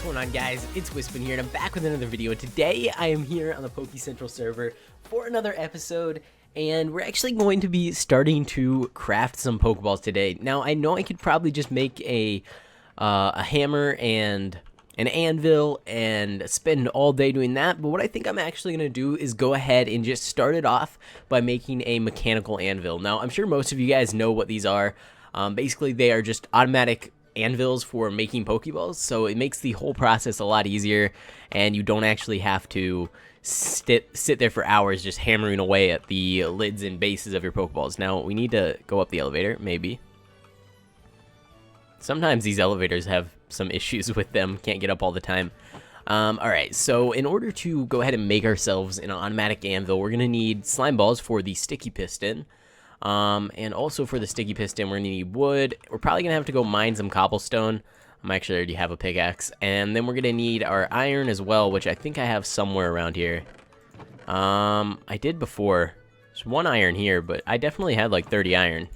going on, guys? It's Wispin here, and I'm back with another video. Today I am here on the Pokecentral server for another episode, and we're actually going to be starting to craft some Pokeballs today. Now, I know I could probably just make a hammer and an anvil and spend all day doing that, but what I think I'm actually going to do is go ahead and just start it off by making a mechanical anvil. Now, I'm sure most of you guys know what these are. Basically, they are just automatic anvils for making Pokeballs, so it makes the whole process a lot easier, and you don't actually have to sit there for hours just hammering away at the lids and bases of your Pokeballs. Now, we need to go up the elevator, maybe. Sometimes these elevators have some issues with them, can't get up all the time. Alright, so in order to go ahead and make ourselves an automatic anvil, we're going to need slime balls for the sticky piston. And also for the sticky piston, we're going to need wood. We're probably going to have to go mine some cobblestone. I actually already have a pickaxe. And then we're going to need our iron as well, which I think I have somewhere around here. I did before. There's one iron here, but I definitely had like 30 iron.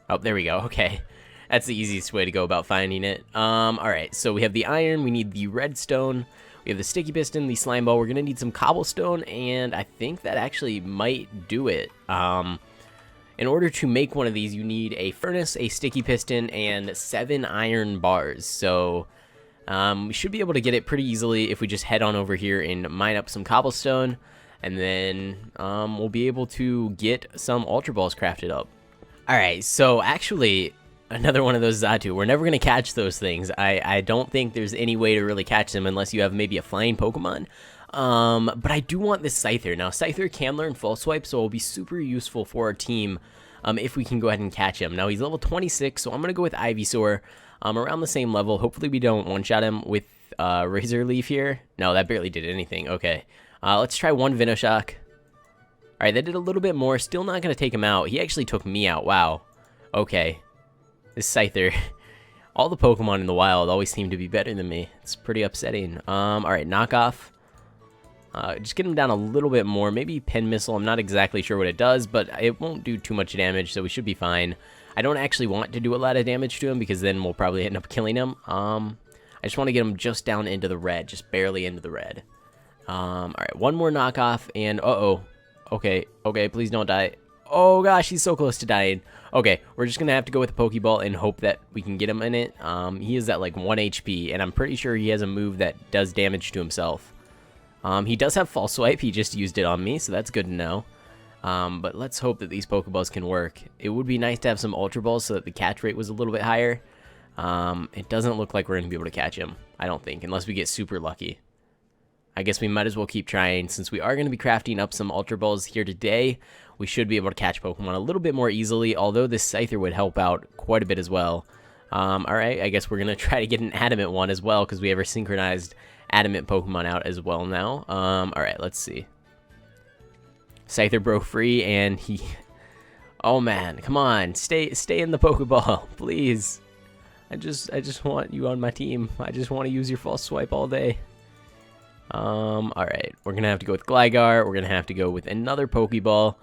Oh, there we go. Okay. That's the easiest way to go about finding it. Alright, so we have the iron, we need the redstone, we have the sticky piston, the slime ball, we're going to need some cobblestone, and I think that actually might do it. In order to make one of these, you need a furnace, a sticky piston, and 7 iron bars. So we should be able to get it pretty easily if we just head on over here and mine up some cobblestone, and then we'll be able to get some Ultra Balls crafted up. Alright, so actually, another one of those Zatu. We're never going to catch those things. I don't think there's any way to really catch them unless you have maybe a flying Pokemon. But I do want this Scyther. Now, Scyther can learn False Swipe, so it'll be super useful for our team if we can go ahead and catch him. Now, he's level 26, so I'm going to go with Ivysaur around the same level. Hopefully, we don't one-shot him with Razor Leaf here. No, that barely did anything. Okay, let's try one Venoshock. All right, that did a little bit more. Still not going to take him out. He actually took me out. Wow. Okay. This Scyther, all the Pokemon in the wild always seem to be better than me. It's pretty upsetting. Alright, knockoff. Just get him down a little bit more. Maybe Pen Missile. I'm not exactly sure what it does, but it won't do too much damage, so we should be fine. I don't actually want to do a lot of damage to him because then we'll probably end up killing him. I just want to get him just down into the red, just barely into the red. Alright, one more knockoff, and uh-oh. Okay, please don't die. Oh gosh, he's so close to dying. Okay, we're just gonna have to go with the Pokeball and hope that we can get him in it. He is at like 1 HP, and I'm pretty sure he has a move that does damage to himself. He does have False Swipe, he just used it on me, so that's good to know. But let's hope that these Pokeballs can work. It would be nice to have some Ultra Balls so that the catch rate was a little bit higher. It doesn't look like we're gonna be able to catch him, I don't think, unless we get super lucky. I guess we might as well keep trying. Since we are going to be crafting up some Ultra Balls here today, we should be able to catch Pokemon a little bit more easily, although this Scyther would help out quite a bit as well. Alright, I guess we're going to try to get an Adamant one as well, because we have our synchronized Adamant Pokemon out as well now. Alright, let's see. Scyther broke free, and he... Oh man, come on, stay in the Pokeball, please. I just want you on my team. I just want to use your False Swipe all day. Alright, we're gonna have to go with Gligar, we're gonna have to go with another Pokeball.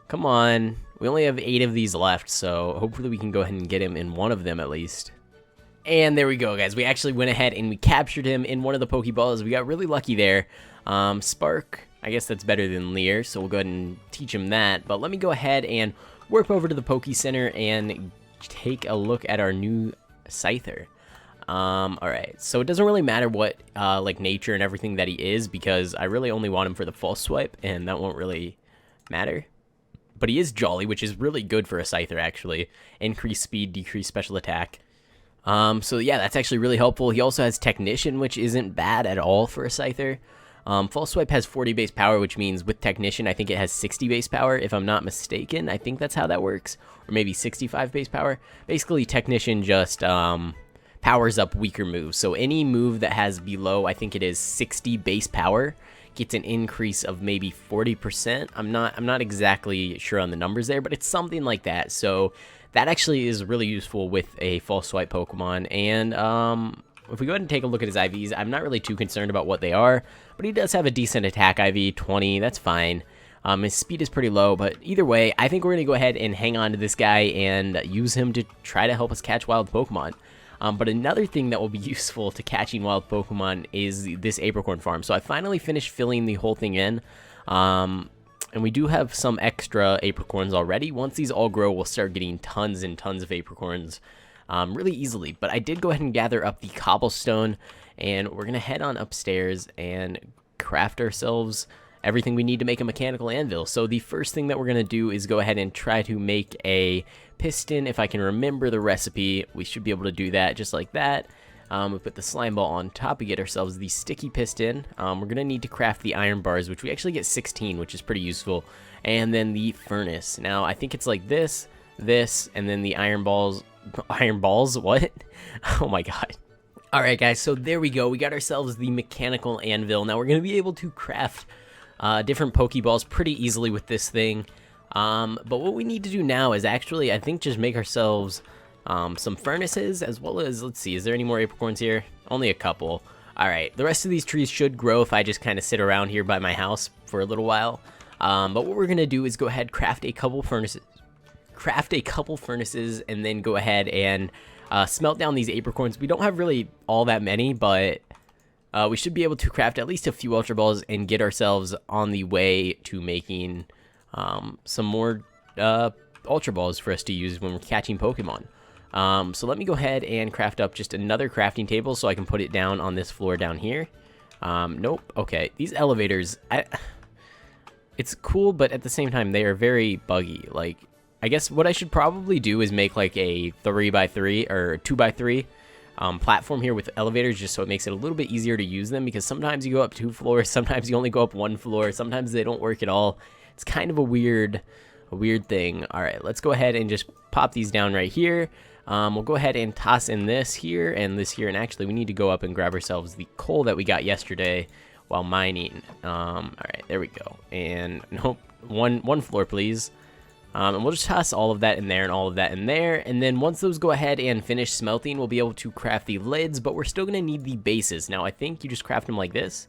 Come on, we only have 8 of these left, so hopefully we can go ahead and get him in one of them at least. And there we go, guys, we actually went ahead and we captured him in one of the Pokeballs. We got really lucky there. Spark, I guess that's better than Leer, so we'll go ahead and teach him that. But let me go ahead and warp over to the Poke Center and take a look at our new Scyther. Alright, so it doesn't really matter what, like, nature and everything that he is, because I really only want him for the False Swipe, and that won't really matter. But he is Jolly, which is really good for a Scyther, actually. Increase speed, decrease special attack. So yeah, that's actually really helpful. He also has Technician, which isn't bad at all for a Scyther. False Swipe has 40 base power, which means with Technician, I think it has 60 base power, if I'm not mistaken. I think that's how that works. Or maybe 65 base power. Basically, Technician just, powers up weaker moves. So any move that has below, I think it is 60 base power, gets an increase of maybe 40%. I'm not exactly sure on the numbers there, but it's something like that. So that actually is really useful with a False Swipe Pokemon. And if we go ahead and take a look at his IVs, I'm not really too concerned about what they are, but he does have a decent attack IV, 20, that's fine. His speed is pretty low, but either way, I think we're going to go ahead and hang on to this guy and use him to try to help us catch wild Pokemon. But another thing that will be useful to catching wild Pokemon is this apricorn farm. So I finally finished filling the whole thing in. And we do have some extra apricorns already. Once these all grow, we'll start getting tons and tons of apricorns really easily. But I did go ahead and gather up the cobblestone, and we're going to head on upstairs and craft ourselves everything we need to make a mechanical anvil. So the first thing that we're going to do is go ahead and try to make a piston. If I can remember the recipe, we should be able to do that just like that. We put the slime ball on top. We get ourselves the sticky piston. We're going to need to craft the iron bars, which we actually get 16, which is pretty useful. And then the furnace. Now, I think it's like this, and then the iron balls. Iron balls? What? Oh my god. Alright guys, so there we go. We got ourselves the mechanical anvil. Now, we're going to be able to craft different Pokeballs pretty easily with this thing. But what we need to do now is actually, I think, just make ourselves some furnaces, as well as, let's see, is there any more apricorns here? Only a couple. Alright, the rest of these trees should grow if I just kind of sit around here by my house for a little while. But what we're going to do is go ahead, craft a couple furnaces, and then go ahead and smelt down these apricorns. We don't have really all that many, but we should be able to craft at least a few Ultra Balls and get ourselves on the way to making some more Ultra Balls for us to use when we're catching Pokemon. So let me go ahead and craft up just another crafting table so I can put it down on this floor down here. Nope. Okay, these elevators, it's cool, but at the same time, they are very buggy. Like, I guess what I should probably do is make like a 3x3 or 2x3 platform here with elevators, just so it makes it a little bit easier to use them, because sometimes you go up 2 floors, sometimes you only go up 1 floor, sometimes they don't work at all. It's kind of a weird thing. All right, let's go ahead and just pop these down right here. We'll go ahead and toss in this here and this here, and actually we need to go up and grab ourselves the coal that we got yesterday while mining. All right, there we go. And nope, one floor, please. And we'll just toss all of that in there and all of that in there, and then once those go ahead and finish smelting, we'll be able to craft the lids, but we're still gonna need the bases. Now, I think you just craft them like this.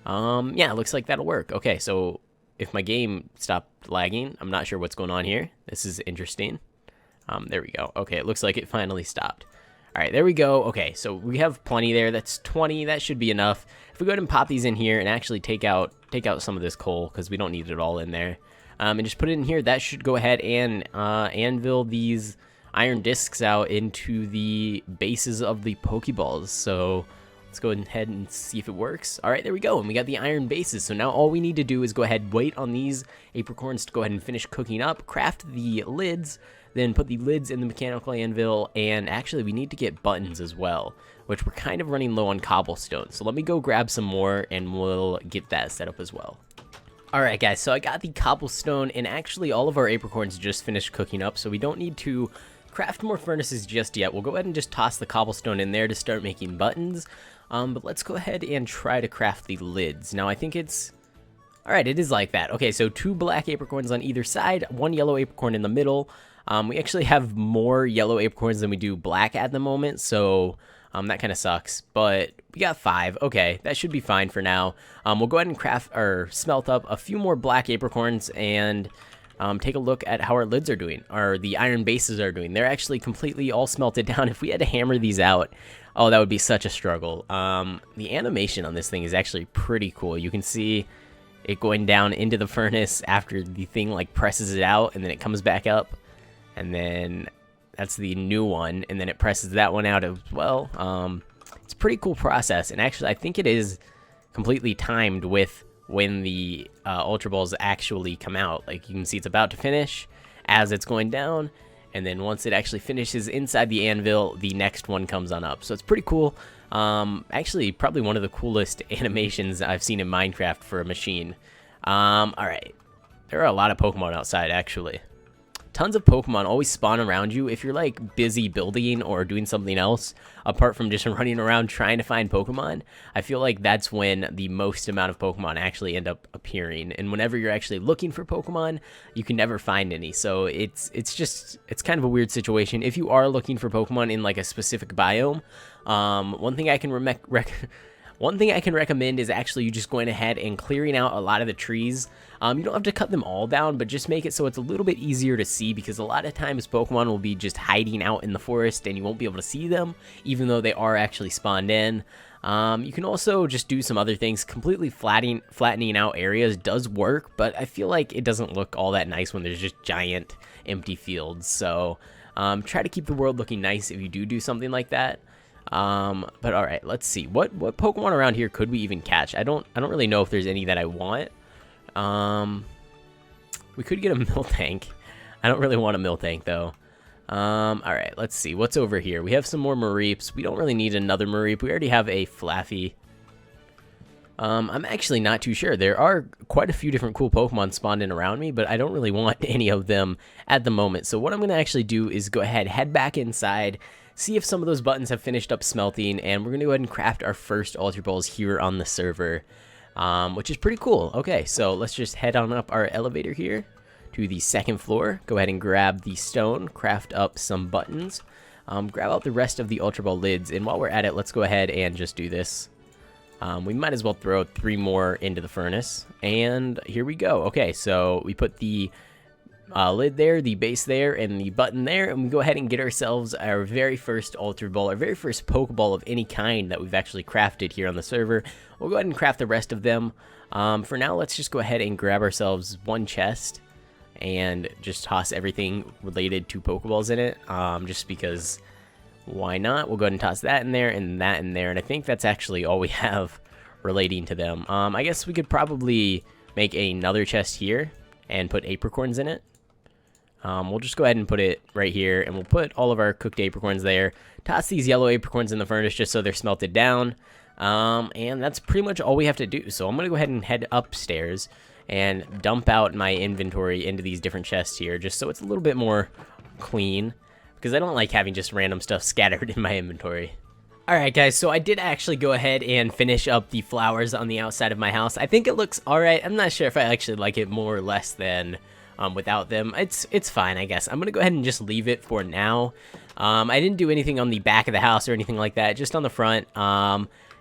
Yeah, it looks like that'll work. Okay, so if my game stopped lagging, I'm not sure what's going on here. This is interesting. There we go. Okay, it looks like it finally stopped. All right, there we go. Okay, so we have plenty there. That's 20. That should be enough. If we go ahead and pop these in here and actually take out some of this coal, because we don't need it all in there, and just put it in here, that should go ahead and anvil these iron discs out into the bases of the Pokeballs. So let's go ahead and see if it works. All right, there we go. And we got the iron bases. So now all we need to do is go ahead, wait on these apricorns to go ahead and finish cooking up, craft the lids, then put the lids in the mechanical anvil, and actually we need to get buttons as well, which we're kind of running low on cobblestone. So let me go grab some more and we'll get that set up as well. Alright guys, so I got the cobblestone, and actually all of our apricorns just finished cooking up, so we don't need to craft more furnaces just yet. We'll go ahead and just toss the cobblestone in there to start making buttons. But let's go ahead and try to craft the lids. Now I think it's... Alright, it is like that. Okay, so 2 black apricorns on either side, 1 yellow apricorn in the middle. We actually have more yellow apricorns than we do black at the moment, so that kind of sucks. But we got 5. Okay, that should be fine for now. We'll go ahead and craft or smelt up a few more black apricorns and take a look at how our lids are doing, or the iron bases are doing. They're actually completely all smelted down. If we had to hammer these out, oh, that would be such a struggle. The animation on this thing is actually pretty cool. You can see it going down into the furnace after the thing like presses it out, and then it comes back up, and then that's the new one, and then it presses that one out as well. It's a pretty cool process, and actually I think it is completely timed with when the Ultra Balls actually come out. Like, you can see it's about to finish as it's going down, and then once it actually finishes inside the anvil, the next one comes on up. So it's pretty cool. Actually, probably one of the coolest animations I've seen in Minecraft for a machine. Alright, there are a lot of Pokemon outside, actually. Tons of Pokemon always spawn around you if you're like busy building or doing something else apart from just running around trying to find Pokemon. I feel like that's when the most amount of Pokemon actually end up appearing, and whenever you're actually looking for Pokemon, you can never find any. So it's kind of a weird situation. If you are looking for Pokemon in like a specific biome, one thing I can One thing I can recommend is actually you just going ahead and clearing out a lot of the trees. You don't have to cut them all down, but just make it so it's a little bit easier to see, because a lot of times Pokemon will be just hiding out in the forest and you won't be able to see them, even though they are actually spawned in. You can also just do some other things. Completely flattening out areas does work, but I feel like it doesn't look all that nice when there's just giant empty fields. So try to keep the world looking nice if you do something like that. But all right, let's see what Pokemon around here could we even catch. I don't really know if there's any that I want. We could get a Miltank. I don't really want a Miltank though. All right, let's see what's over here. We have some more Mareeps. We don't really need another Mareep. We already have a Flaffy. I'm actually not too sure. There are quite a few different cool Pokemon spawned in around me, but I don't really want any of them at the moment. So what I'm going to actually do is go ahead, head back inside, see if some of those buttons have finished up smelting, and we're going to go ahead and craft our first Ultra Balls here on the server, which is pretty cool. Okay, so let's just head on up our elevator here to the second floor. Go ahead and grab the stone, craft up some buttons, grab out the rest of the Ultra Ball lids, and while we're at it, let's go ahead and just do this. We might as well throw 3 more into the furnace, and here we go. Okay, so we put the lid there, the base there, and the button there, and we go ahead and get ourselves our very first Ultra Ball, our very first Pokeball of any kind that we've actually crafted here on the server. We'll go ahead and craft the rest of them. For now, let's just go ahead and grab ourselves one chest and just toss everything related to Pokeballs in it, just because why not? We'll go ahead and toss that in there and that in there, and I think that's actually all we have relating to them. I guess we could probably make another chest here and put apricorns in it. We'll just go ahead and put it right here, and we'll put all of our cooked apricorns there. Toss these yellow apricorns in the furnace just so they're smelted down, and that's pretty much all we have to do. So I'm going to go ahead and head upstairs and dump out my inventory into these different chests here, just so it's a little bit more clean, because I don't like having just random stuff scattered in my inventory. Alright guys, so I did actually go ahead and finish up the flowers on the outside of my house. I think it looks alright. I'm not sure if I actually like it more or less than without them. It's fine, I guess. I'm going to go ahead and just leave it for now. I didn't do anything on the back of the house or anything like that, just on the front.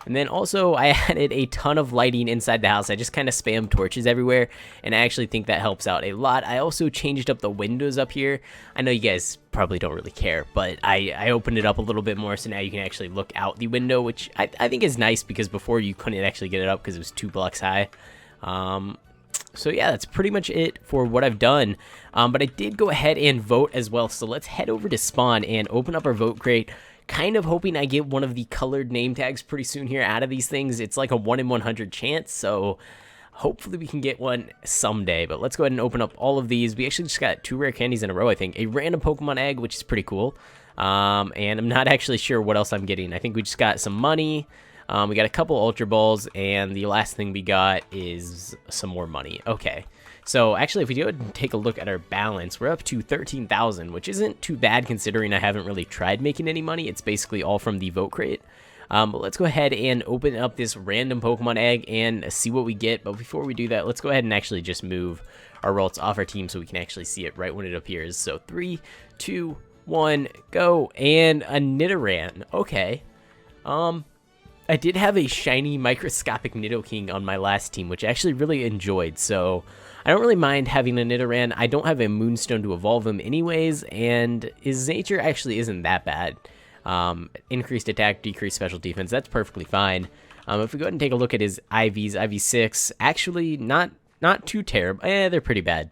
And then also I added a ton of lighting inside the house. I just kind of spammed torches everywhere, and I actually think that helps out a lot. I also changed up the windows up here. I know you guys probably don't really care, but I opened it up a little bit more, so now you can actually look out the window, which I think is nice, because before you couldn't actually get it up because it was 2 blocks high. So yeah, that's pretty much it for what I've done. But I did go ahead and vote as well, so let's head over to spawn and open up our vote crate. Kind of hoping I get one of the colored name tags pretty soon here out of these things. It's like a 1 in 100 chance, so hopefully we can get one someday. But let's go ahead and open up all of these. We actually just got 2 rare candies in a row, I think. A random Pokemon egg, which is pretty cool. And I'm not actually sure what else I'm getting. I think we just got some money. We got a couple Ultra Balls, and the last thing we got is some more money. Okay. So actually, if we go ahead and take a look at our balance, we're up to 13,000, which isn't too bad considering I haven't really tried making any money. It's basically all from the vote crate. But let's go ahead and open up this random Pokemon egg and see what we get. But before we do that, let's go ahead and actually just move our results off our team so we can actually see it right when it appears. So 3, 2, 1, go, and a Nidoran. Okay. I did have a shiny microscopic Nidoking on my last team, which I actually really enjoyed, so I don't really mind having a Nidoran. I don't have a Moonstone to evolve him anyways, and his nature actually isn't that bad. Increased attack, decreased special defense, that's perfectly fine. If we go ahead and take a look at his IVs, IV6, actually not too terrible. They're pretty bad.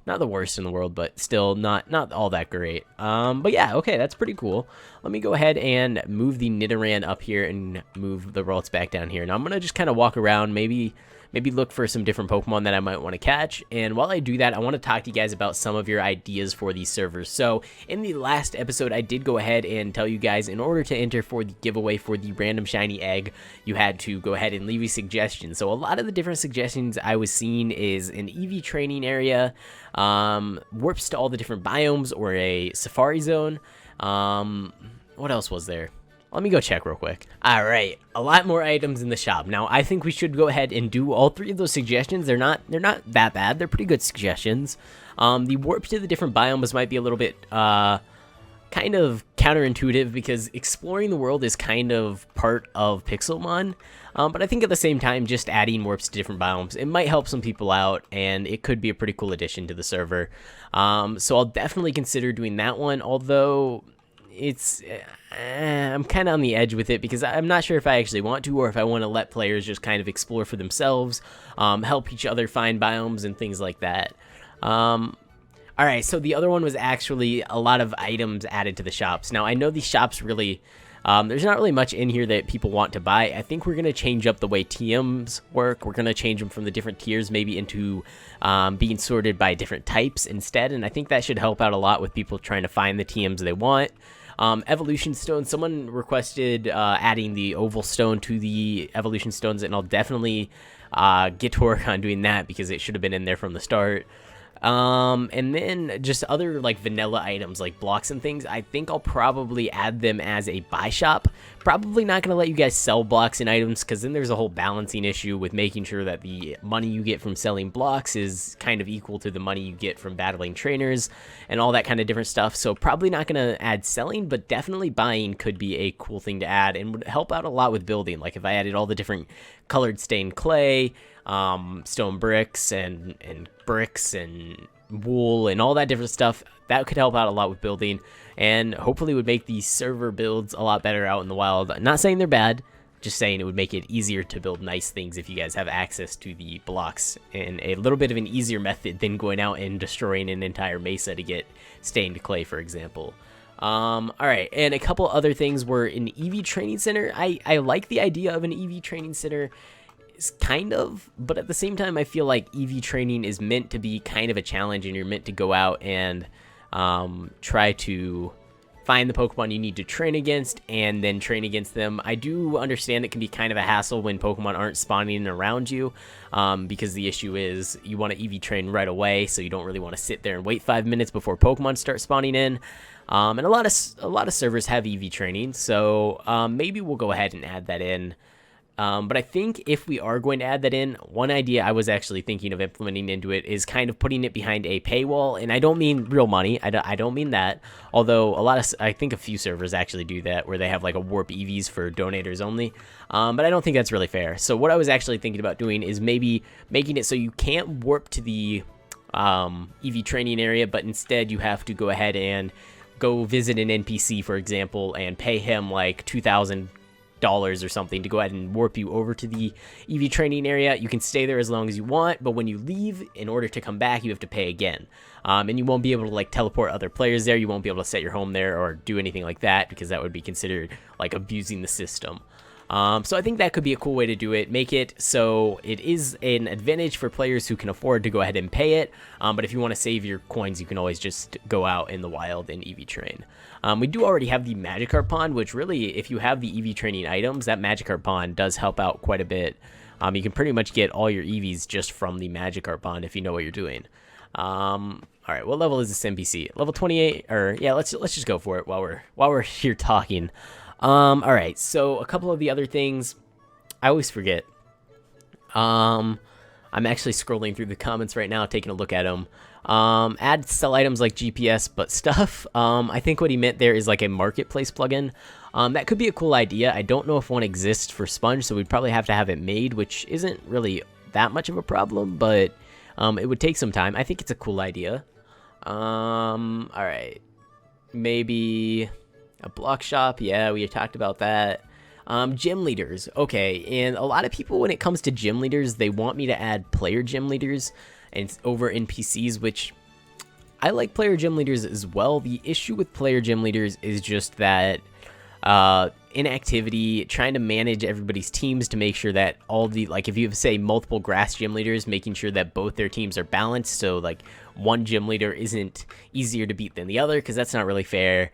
Not the worst in the world, but still not all that great. But yeah, okay, that's pretty cool. Let me go ahead and move the Nidoran up here and move the Ralts back down here. Now I'm going to just kind of walk around, maybe look for some different Pokemon that I might want to catch. And while I do that, I want to talk to you guys about some of your ideas for these servers. So in the last episode, I did go ahead and tell you guys, in order to enter for the giveaway for the random shiny egg, you had to go ahead and leave a suggestion. So a lot of the different suggestions I was seeing is an EV training area, warps to all the different biomes, or a safari zone. What else was there? Let me go check real quick. All right, a lot more items in the shop. Now, I think we should go ahead and do all 3 of those suggestions. They're not that bad. They're pretty good suggestions. The warp to the different biomes might be a little bit kind of counterintuitive because exploring the world is kind of part of Pixelmon. But I think at the same time, just adding warps to different biomes, it might help some people out, and it could be a pretty cool addition to the server. So I'll definitely consider doing that one, although it's I'm kind of on the edge with it because I'm not sure if I actually want to, or if I want to let players just kind of explore for themselves, help each other find biomes and things like that. All right, so the other one was actually a lot of items added to the shops. Now, I know these shops really, there's not really much in here that people want to buy. I think we're going to change up the way TMs work. We're going to change them from the different tiers maybe into being sorted by different types instead, and I think that should help out a lot with people trying to find the TMs they want. Evolution Stone, someone requested adding the Oval Stone to the Evolution Stones, and I'll definitely get to work on doing that because it should have been in there from the start. And then just other like vanilla items like blocks and things, I think I'll probably add them as a buy shop. Probably not going to let you guys sell blocks and items because then there's a whole balancing issue with making sure that the money you get from selling blocks is kind of equal to the money you get from battling trainers and all that kind of different stuff. So probably not going to add selling, but definitely buying could be a cool thing to add and would help out a lot with building. Like if I added all the different colored stained clay, stone bricks and bricks and wool and all that different stuff, that could help out a lot with building and hopefully would make these server builds a lot better out in the wild. Not saying they're bad, just saying it would make it easier to build nice things if you guys have access to the blocks, and a little bit of an easier method than going out and destroying an entire mesa to get stained clay, for example. All right, and a couple other things were an EV training center. I like the idea of an EV training center, kind of, but at the same time I feel like EV training is meant to be kind of a challenge, and you're meant to go out and try to find the Pokemon you need to train against and then train against them. I do understand it can be kind of a hassle when Pokemon aren't spawning around you, because the issue is you want to EV train right away, so you don't really want to sit there and wait 5 minutes before Pokemon start spawning in. And a lot of servers have EV training, so maybe we'll go ahead and add that in. But I think if we are going to add that in, one idea I was actually thinking of implementing into it is kind of putting it behind a paywall. And I don't mean real money. I don't mean that. Although I think a few servers actually do that, where they have like a warp EVs for donators only. But I don't think that's really fair. So what I was actually thinking about doing is maybe making it so you can't warp to the EV training area, but instead you have to go ahead and go visit an NPC, for example, and pay him like $2,000 or something to go ahead and warp you over to the EV training area. You can stay there as long as you want, but when you leave, in order to come back, you have to pay again. And you won't be able to like teleport other players there. You won't be able to set your home there or do anything like that, because that would be considered like abusing the system. So I think that could be a cool way to do it. Make it so it is an advantage for players who can afford to go ahead and pay it. But if you want to save your coins, you can always just go out in the wild and EV train. We do already have the Magikarp pond, which really, if you have the EV training items, that Magikarp pond does help out quite a bit. You can pretty much get all your EVs just from the Magikarp pond if you know what you're doing. All right, what level is this NPC? Level 28, or yeah, let's just go for it while we're here talking. All right, so a couple of the other things I always forget. I'm actually scrolling through the comments right now, taking a look at them. Add sell items like GPS, but stuff. I think what he meant there is like a marketplace plugin. That could be a cool idea. I don't know if one exists for Sponge, so we'd probably have to have it made, which isn't really that much of a problem, but it would take some time. I think it's a cool idea. All right, maybe a block shop. Yeah, we talked about that. Gym leaders. Okay, and a lot of people, when it comes to gym leaders, they want me to add player gym leaders and over NPCs, which I like player gym leaders as well. The issue with player gym leaders is just that inactivity, trying to manage everybody's teams to make sure that all the, like if you have, say, multiple grass gym leaders, making sure that both their teams are balanced, so like one gym leader isn't easier to beat than the other, because that's not really fair.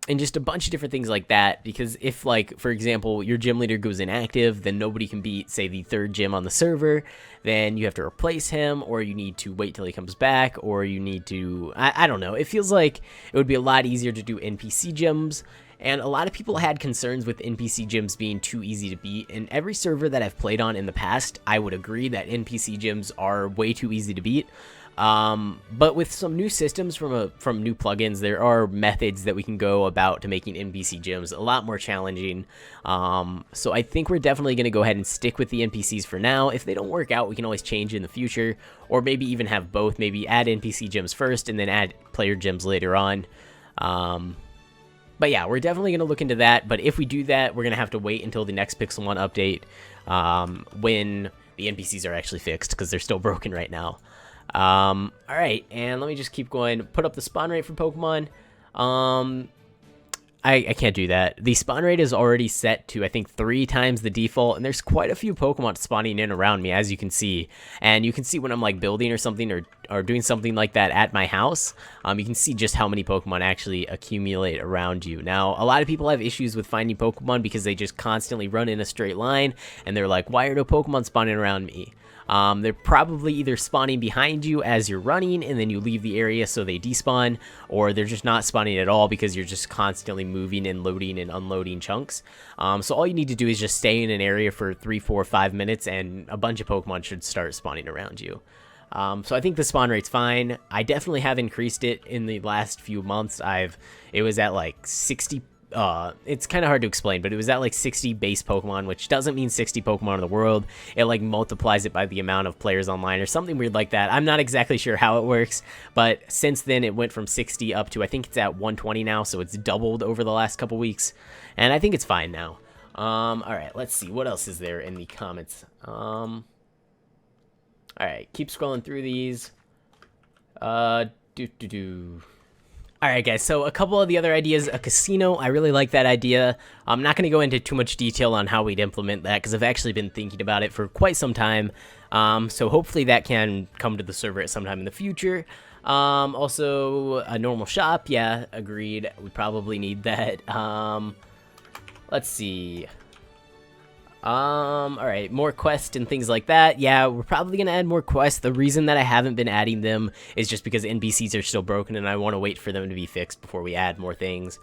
And just a bunch of different things like that, because if, like, for example, your gym leader goes inactive, then nobody can beat, say, the third gym on the server, then you have to replace him, or you need to wait till he comes back, or you need to, I don't know. It feels like it would be a lot easier to do NPC gyms, and a lot of people had concerns with NPC gyms being too easy to beat, and every server that I've played on in the past, I would agree that NPC gyms are way too easy to beat. But with some new systems from new plugins, there are methods that we can go about to making NPC gyms a lot more challenging. So I think we're definitely going to go ahead and stick with the NPCs for now. If they don't work out, we can always change in the future, or maybe even have both. Maybe add NPC gyms first and then add player gyms later on. But yeah, we're definitely going to look into that. But if we do that, we're going to have to wait until the next Pixelmon update, when the NPCs are actually fixed, because they're still broken right now. Alright, and let me just keep going. Put up the spawn rate for Pokemon. I can't do that. The spawn rate is already set to, I think, 3 times the default, and there's quite a few Pokemon spawning in around me, as you can see. And you can see when I'm, like, building or something, or doing something like that at my house, you can see just how many Pokemon actually accumulate around you. Now, a lot of people have issues with finding Pokemon because they just constantly run in a straight line, and they're like, why are no Pokemon spawning around me? They're probably either spawning behind you as you're running and then you leave the area so they despawn, or they're just not spawning at all because you're just constantly moving and loading and unloading chunks. So all you need to do is just stay in an area for 3, 4, 5 minutes and a bunch of Pokemon should start spawning around you. So I think the spawn rate's fine. I definitely have increased it in the last few months. It was at like 60. It's kind of hard to explain, but it was at like 60 base Pokemon, which doesn't mean 60 Pokemon in the world. It like multiplies it by the amount of players online or something weird like that. I'm not exactly sure how it works, but since then it went from 60 up to, I think it's at 120 now, so it's doubled over the last couple weeks, and I think it's fine now. Alright, let's see, what else is there in the comments? Alright, keep scrolling through these. Alright guys, so a couple of the other ideas. A casino, I really like that idea. I'm not going to go into too much detail on how we'd implement that, because I've actually been thinking about it for quite some time. So hopefully that can come to the server at some time in the future. Also, a normal shop, yeah, agreed. We probably need that. Let's see. Alright, more quests and things like that. Yeah, we're probably gonna add more quests. The reason that I haven't been adding them is just because NPCs are still broken and I want to wait for them to be fixed before we add more things.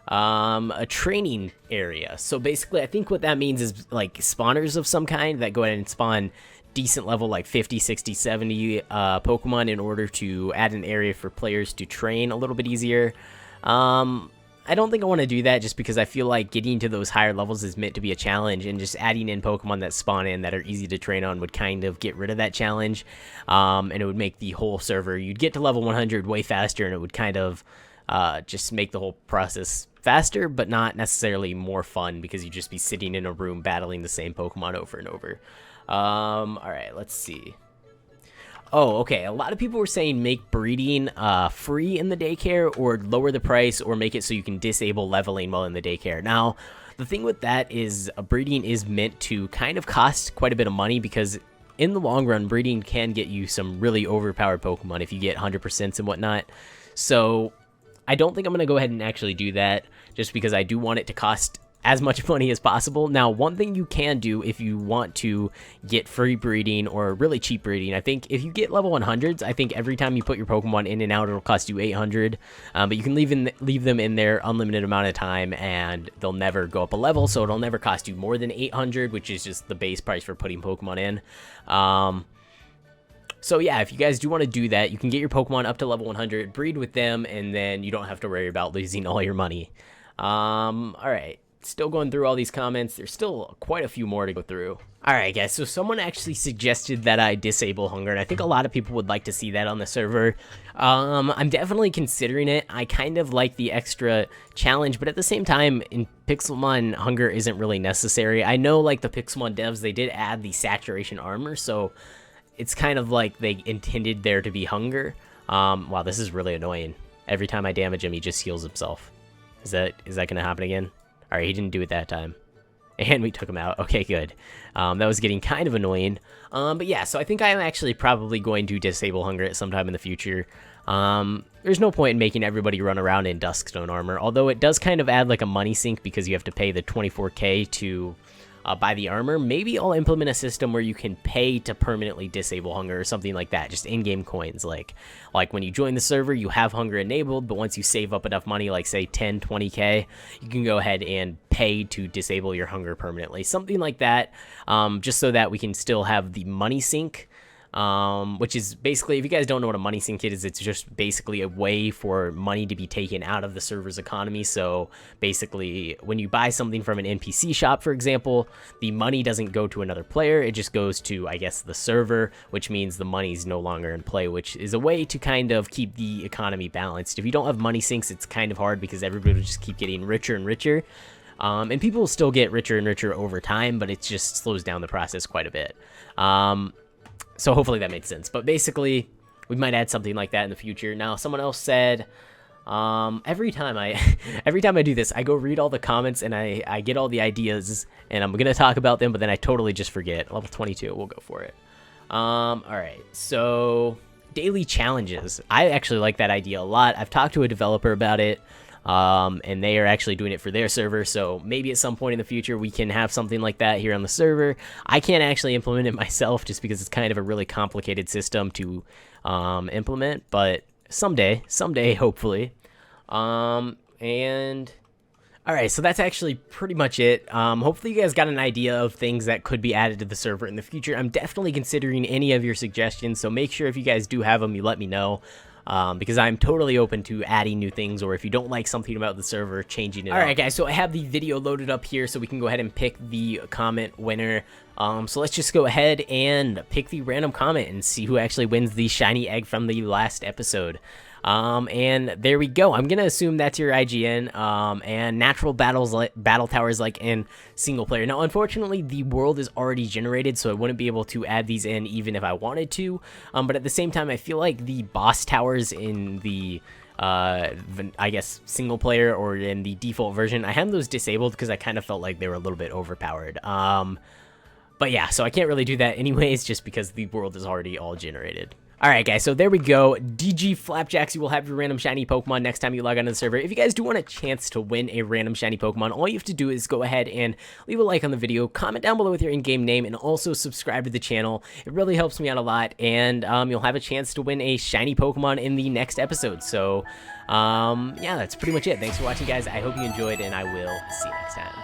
A training area. So basically, I think what that means is like spawners of some kind that go ahead and spawn decent level, like 50, 60, 70 Pokemon, in order to add an area for players to train a little bit easier. I don't think I want to do that just because I feel like getting to those higher levels is meant to be a challenge, and just adding in Pokemon that spawn in that are easy to train on would kind of get rid of that challenge, and it would make the whole server, you'd get to level 100 way faster, and it would kind of just make the whole process faster, but not necessarily more fun, because you'd just be sitting in a room battling the same Pokemon over and over. Alright, let's see. Oh, okay. A lot of people were saying make breeding free in the daycare, or lower the price, or make it so you can disable leveling while in the daycare. Now, the thing with that is breeding is meant to kind of cost quite a bit of money, because in the long run, breeding can get you some really overpowered Pokemon if you get 100% and whatnot. So I don't think I'm going to go ahead and actually do that, just because I do want it to cost as much money as possible. Now, one thing you can do if you want to get free breeding or really cheap breeding, I think if you get level 100s, I think every time you put your Pokemon in and out, it'll cost you 800. But you can leave them in there unlimited amount of time, and they'll never go up a level, so it'll never cost you more than 800, which is just the base price for putting Pokemon in. So yeah, if you guys do want to do that, you can get your Pokemon up to level 100, breed with them, and then you don't have to worry about losing all your money. Alright. Still going through all these comments. There's still quite a few more to go through. Alright guys, so someone actually suggested that I disable hunger, and I think a lot of people would like to see that on the server. I'm definitely considering it. I kind of like the extra challenge, but at the same time, in Pixelmon, hunger isn't really necessary. I know, like, the Pixelmon devs, they did add the saturation armor, so it's kind of like they intended there to be hunger. Wow, this is really annoying. Every time I damage him, he just heals himself. Is that gonna happen again? Alright, he didn't do it that time. And we took him out. Okay, good. That was getting kind of annoying. But yeah, so I think I'm actually probably going to disable hunger at some time in the future. There's no point in making everybody run around in Duskstone armor, although it does kind of add like a money sink because you have to pay the 24k to buy the armor. Maybe I'll implement a system where you can pay to permanently disable hunger or something like that, just in-game coins. Like when you join the server, you have hunger enabled, but once you save up enough money, like say 10, 20k, you can go ahead and pay to disable your hunger permanently. Something like that, just so that we can still have the money sink, which is basically, if you guys don't know what a money sink is, it's just basically a way for money to be taken out of the server's economy. So basically, when you buy something from an NPC shop, for example, the money doesn't go to another player, it just goes to, I guess, the server, which means the money's no longer in play, which is a way to kind of keep the economy balanced. If you don't have money sinks, it's kind of hard because everybody will just keep getting richer and richer. And people will still get richer and richer over time, but it just slows down the process quite a bit. So hopefully that made sense. But basically, we might add something like that in the future. Now, someone else said, every time I do this, I go read all the comments and I get all the ideas, and I'm gonna talk about them, but then I totally just forget. Level 22, we'll go for it. All right, so daily challenges. I actually like that idea a lot. I've talked to a developer about it. And they are actually doing it for their server, so maybe at some point in the future we can have something like that here on the server. I can't actually implement it myself just because it's kind of a really complicated system to implement, but someday, hopefully. And alright, so that's actually pretty much it. Hopefully you guys got an idea of things that could be added to the server in the future. I'm definitely considering any of your suggestions, so make sure if you guys do have them, you let me know. Because I'm totally open to adding new things, or if you don't like something about the server, changing it up. Alright guys, so I have the video loaded up here so we can go ahead and pick the comment winner. So let's just go ahead and pick the random comment and see who actually wins the shiny egg from the last episode. And there we go. I'm gonna assume that's your IGN, and natural battle towers like in single player. Now, unfortunately, the world is already generated, so I wouldn't be able to add these in even if I wanted to. But at the same time, I feel like the boss towers in the I guess single player or in the default version, I had those disabled because I kind of felt like they were a little bit overpowered. But yeah, so I can't really do that anyways, just because the world is already all generated. Alright guys, so there we go. DG Flapjacks, you will have your random shiny Pokemon next time you log onto the server. If you guys do want a chance to win a random shiny Pokemon, all you have to do is go ahead and leave a like on the video, comment down below with your in-game name, and also subscribe to the channel. It really helps me out a lot, and you'll have a chance to win a shiny Pokemon in the next episode. So, yeah, that's pretty much it. Thanks for watching, guys. I hope you enjoyed, and I will see you next time.